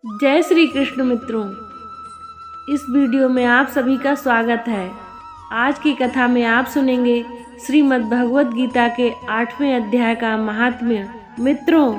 जय श्री कृष्ण मित्रों, इस वीडियो में आप सभी का स्वागत है। आज की कथा में आप सुनेंगे श्रीमद् भगवद गीता के 8वें अध्याय का महात्म्य। मित्रों,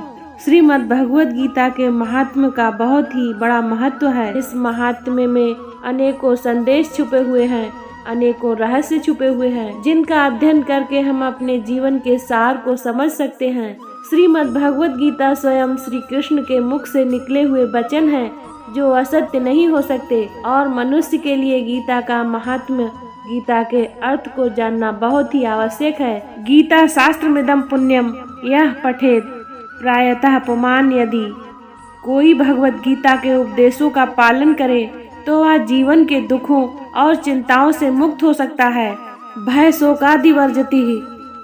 श्रीमद् भगवद गीता के महात्म्य का बहुत ही बड़ा महत्व है। इस महात्म्य में अनेकों संदेश छुपे हुए हैं, अनेकों रहस्य छुपे हुए हैं, जिनका अध्ययन करके हम अपने जीवन के सार को समझ सकते हैं। श्रीमद् भगवद गीता स्वयं श्री कृष्ण के मुख से निकले हुए वचन हैं, जो असत्य नहीं हो सकते। और मनुष्य के लिए गीता का महात्म्य, गीता के अर्थ को जानना बहुत ही आवश्यक है। गीता शास्त्रमिदं पुण्यम यह पठेत प्रायतः पुमान। यदि कोई भगवद गीता के उपदेशों का पालन करे तो वह जीवन के दुखों और चिंताओं से मुक्त हो सकता है। भय शोकादि वर्जति,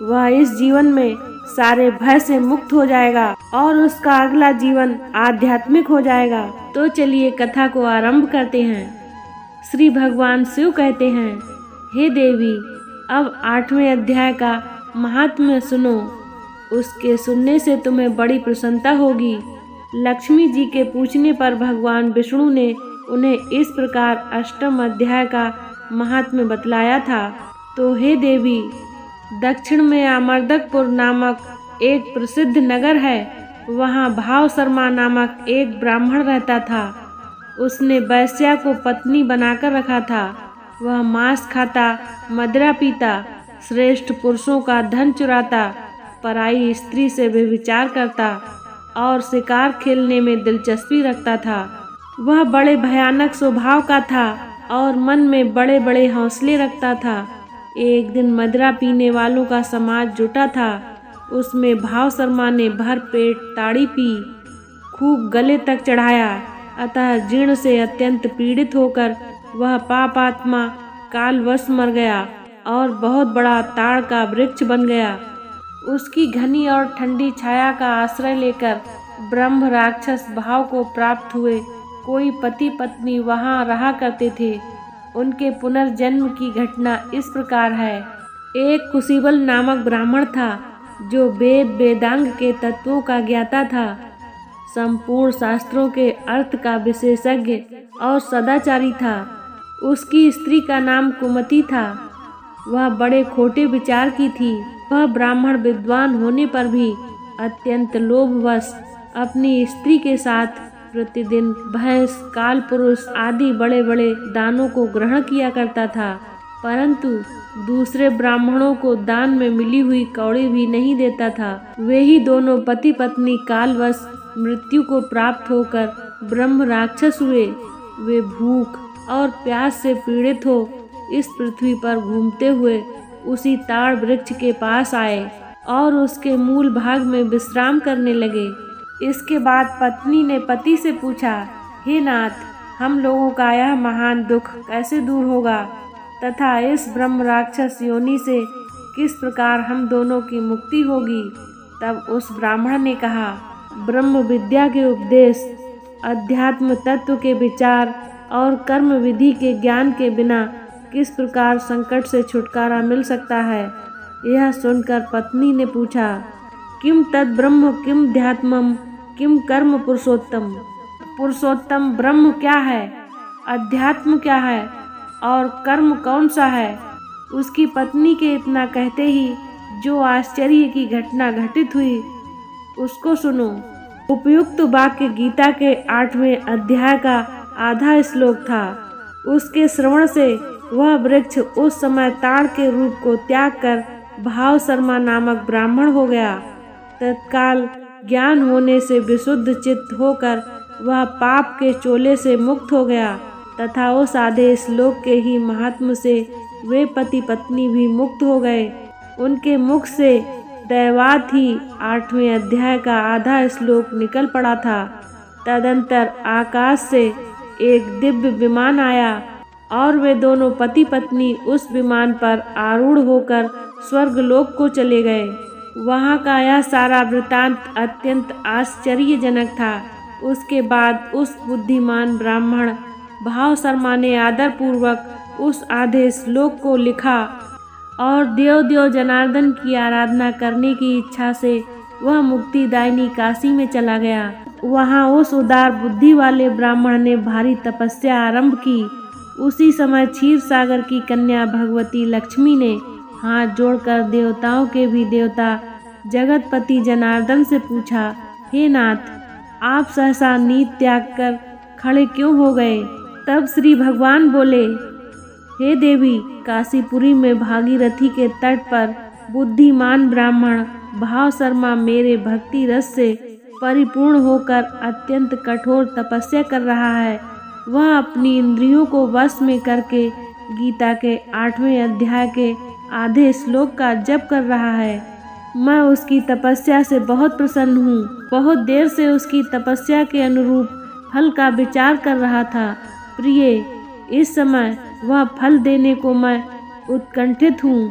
वह इस जीवन में सारे भय से मुक्त हो जाएगा और उसका अगला जीवन आध्यात्मिक हो जाएगा। तो चलिए कथा को आरंभ करते हैं। श्री भगवान शिव कहते हैं, हे देवी, अब 8वें अध्याय का महात्म्य सुनो। उसके सुनने से तुम्हें बड़ी प्रसन्नता होगी। लक्ष्मी जी के पूछने पर भगवान विष्णु ने उन्हें इस प्रकार 8वें अध्याय का महात्म्य बतलाया था। तो हे देवी, दक्षिण में अमरदकपुर नामक एक प्रसिद्ध नगर है। वहाँ भाव शर्मा नामक एक ब्राह्मण रहता था। उसने वैश्या को पत्नी बनाकर रखा था। वह मांस खाता, मदिरा पीता, श्रेष्ठ पुरुषों का धन चुराता, पराई स्त्री से व्यभिचार करता और शिकार खेलने में दिलचस्पी रखता था। वह बड़े भयानक स्वभाव का था और मन में बड़े बड़े हौसले रखता था। एक दिन मदिरा पीने वालों का समाज जुटा था। उसमें भाव शर्मा ने भर पेट ताड़ी पी, खूब गले तक चढ़ाया। अतः जीर्ण से अत्यंत पीड़ित होकर वह पापात्मा कालवश मर गया और बहुत बड़ा ताड़ का वृक्ष बन गया। उसकी घनी और ठंडी छाया का आश्रय लेकर ब्रह्म राक्षस भाव को प्राप्त हुए कोई पति पत्नी वहाँ रहा करते थे। उनके पुनर्जन्म की घटना इस प्रकार है। एक कुशीबल नामक ब्राह्मण था, जो वेद वेदांग के तत्वों का ज्ञाता था, संपूर्ण शास्त्रों के अर्थ का विशेषज्ञ और सदाचारी था। उसकी स्त्री का नाम कुमति था। वह बड़े खोटे विचार की थी। वह ब्राह्मण विद्वान होने पर भी अत्यंत लोभवश अपनी स्त्री के साथ प्रतिदिन भैंस, काल पुरुष आदि बड़े बड़े दानों को ग्रहण किया करता था, परंतु दूसरे ब्राह्मणों को दान में मिली हुई कौड़ी भी नहीं देता था। वे ही दोनों पति पत्नी कालवश मृत्यु को प्राप्त होकर ब्रह्म राक्षस हुए। वे भूख और प्यास से पीड़ित हो इस पृथ्वी पर घूमते हुए उसी ताड़ वृक्ष के पास आए और उसके मूल भाग में विश्राम करने लगे। इसके बाद पत्नी ने पति से पूछा, हे नाथ, हम लोगों का यह महान दुख कैसे दूर होगा तथा इस ब्रह्म राक्षस योनि से किस प्रकार हम दोनों की मुक्ति होगी। तब उस ब्राह्मण ने कहा, ब्रह्म विद्या के उपदेश, अध्यात्म तत्व के विचार और कर्म विधि के ज्ञान के बिना किस प्रकार संकट से छुटकारा मिल सकता है। यह सुनकर पत्नी ने पूछा, किम तद ब्रह्म किम ध्यात्मम किम कर्म पुरुषोत्तम। पुरुषोत्तम ब्रह्म क्या है, अध्यात्म क्या है और कर्म कौन सा है। उसकी पत्नी के इतना कहते ही जो आश्चर्य की घटना घटित हुई उसको सुनो। उपयुक्त वाक्य गीता के 8वें अध्याय का आधा श्लोक था। उसके श्रवण से वह वृक्ष उस समय ताड़ के रूप को त्याग कर भाव शर्मा नामक ब्राह्मण हो गया। तत्काल ज्ञान होने से विशुद्ध चित्त होकर वह पाप के चोले से मुक्त हो गया तथा उस आधे श्लोक के ही महात्म्य से वे पति पत्नी भी मुक्त हो गए। उनके मुख से दैवात ही 8वें अध्याय का आधा श्लोक निकल पड़ा था। तदंतर आकाश से एक दिव्य विमान आया और वे दोनों पति पत्नी उस विमान पर आरूढ़ होकर स्वर्गलोक को चले गए। वहाँ का यह सारा वृतांत अत्यंत आश्चर्यजनक था। उसके बाद उस बुद्धिमान ब्राह्मण भाव शर्मा ने आदर पूर्वक उस आधे श्लोक को लिखा और देव जनार्दन की आराधना करने की इच्छा से वह मुक्तिदायिनी काशी में चला गया। वहाँ उस उदार बुद्धि वाले ब्राह्मण ने भारी तपस्या आरंभ की। उसी समय क्षीर सागर की कन्या भगवती लक्ष्मी ने हाथ जोड़कर देवताओं के भी देवता जगतपति जनार्दन से पूछा, हे नाथ, आप सहसा नींद त्याग कर खड़े क्यों हो गए? तब श्री भगवान बोले, हे देवी, काशीपुरी में भागीरथी के तट पर बुद्धिमान ब्राह्मण भाव शर्मा मेरे भक्ति रस से परिपूर्ण होकर अत्यंत कठोर तपस्या कर रहा है। वह अपनी इंद्रियों को वश में करके गीता के 8वें अध्याय के आधे श्लोक का जप कर रहा है। मैं उसकी तपस्या से बहुत प्रसन्न हूँ। बहुत देर से उसकी तपस्या के अनुरूप फल का विचार कर रहा था। प्रिय, इस समय वह फल देने को मैं उत्कंठित हूँ।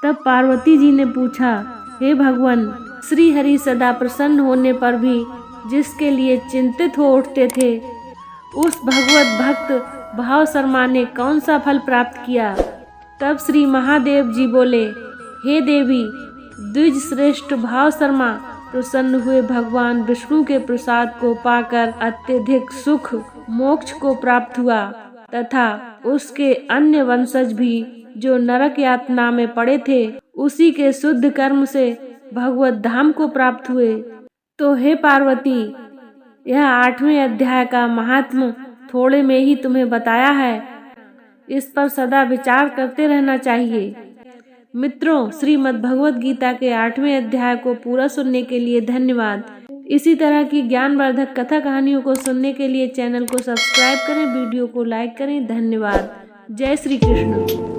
तब पार्वती जी ने पूछा, हे भगवान, श्री हरि सदा प्रसन्न होने पर भी जिसके लिए चिंतित हो उठते थे, उस भगवत भक्त भाव शर्मा ने कौन सा फल प्राप्त किया? तब श्री महादेव जी बोले, हे देवी, द्विज श्रेष्ठ भाव शर्मा प्रसन्न हुए भगवान विष्णु के प्रसाद को पाकर अत्यधिक सुख मोक्ष को प्राप्त हुआ तथा उसके अन्य वंशज भी जो नरक यातना में पड़े थे, उसी के शुद्ध कर्म से भगवत धाम को प्राप्त हुए। तो हे पार्वती, यह 8वें अध्याय का महात्म्य थोड़े में ही तुम्हें बताया है। इस पर सदा विचार करते रहना चाहिए। मित्रों, श्रीमद् भगवत गीता के 8वें अध्याय को पूरा सुनने के लिए धन्यवाद। इसी तरह की ज्ञानवर्धक कथा कहानियों को सुनने के लिए चैनल को सब्सक्राइब करें, वीडियो को लाइक करें। धन्यवाद। जय श्री कृष्ण।